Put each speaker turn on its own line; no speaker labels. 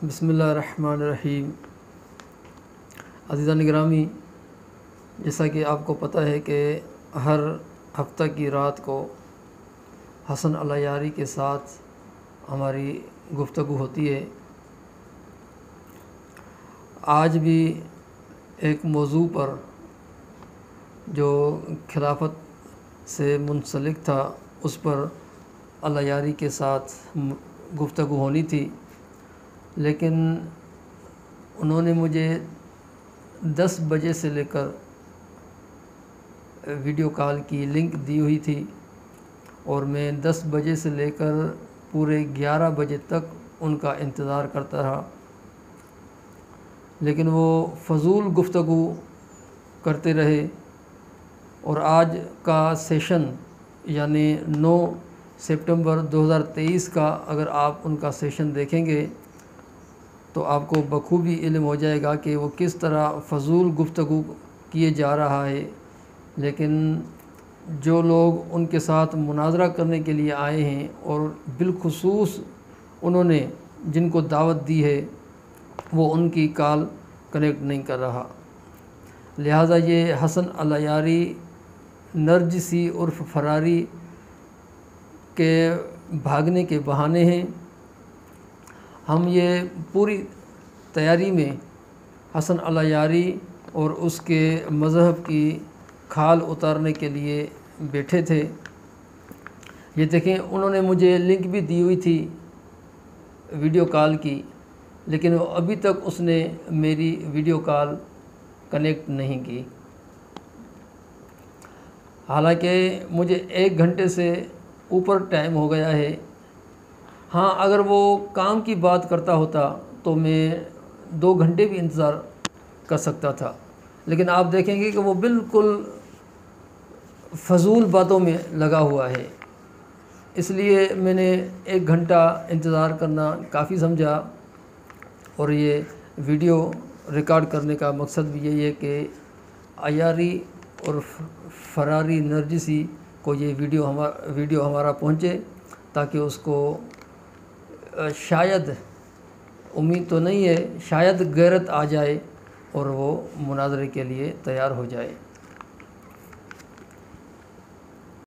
بسم اللہ الرحمن الرحیم۔ عزیزان گرامی، جیسا کہ آپ کو پتہ ہے کہ ہر ہفتہ کی رات کو حسن العیاری کے ساتھ ہماری گفتگو ہوتی ہے۔ آج بھی ایک موضوع پر جو خلافت سے منسلک تھا اس پر العیاری کے ساتھ گفتگو ہونی تھی، لیکن انہوں نے مجھے 10 بجے سے لے کر ویڈیو کال کی لنک دی ہوئی تھی اور میں 10 بجے سے لے کر پورے 11 بجے تک ان کا انتظار کرتا رہا، لیکن وہ فضول گفتگو کرتے رہے۔ اور آج کا سیشن یعنی 9 سپٹمبر 2023 کا اگر آپ ان کا سیشن دیکھیں گے تو آپ کو بخوبی علم ہو جائے گا کہ وہ کس طرح فضول گفتگو کیے جا رہا ہے۔ لیکن جو لوگ ان کے ساتھ مناظرہ کرنے کے لیے آئے ہیں اور بالخصوص انہوں نے جن کو دعوت دی ہے وہ ان کی کال کنیکٹ نہیں کر رہا، لہٰذا یہ حسن العیاری نرجسی عرف فراری کے بھاگنے کے بہانے ہیں۔ ہم یہ پوری تیاری میں حسن العیاری اور اس کے مذہب کی کھال اتارنے کے لیے بیٹھے تھے۔ یہ دیکھیں، انہوں نے مجھے لنک بھی دی ہوئی تھی ویڈیو کال کی، لیکن ابھی تک اس نے میری ویڈیو کال کنیکٹ نہیں کی، حالانکہ مجھے 1 گھنٹے سے اوپر ٹائم ہو گیا ہے۔ ہاں، اگر وہ کام کی بات کرتا ہوتا تو میں 2 گھنٹے بھی انتظار کر سکتا تھا، لیکن آپ دیکھیں گے کہ وہ بالکل فضول باتوں میں لگا ہوا ہے، اس لیے میں نے 1 گھنٹہ انتظار کرنا کافی سمجھا۔ اور یہ ویڈیو ریکارڈ کرنے کا مقصد بھی یہی ہے کہ عیاری اور فراری نرجسی کو یہ ویڈیو ہمارا پہنچے، تاکہ اس کو شاید، امید تو نہیں ہے، شاید غیرت آ جائے اور وہ مناظرے کے لیے تیار ہو جائے۔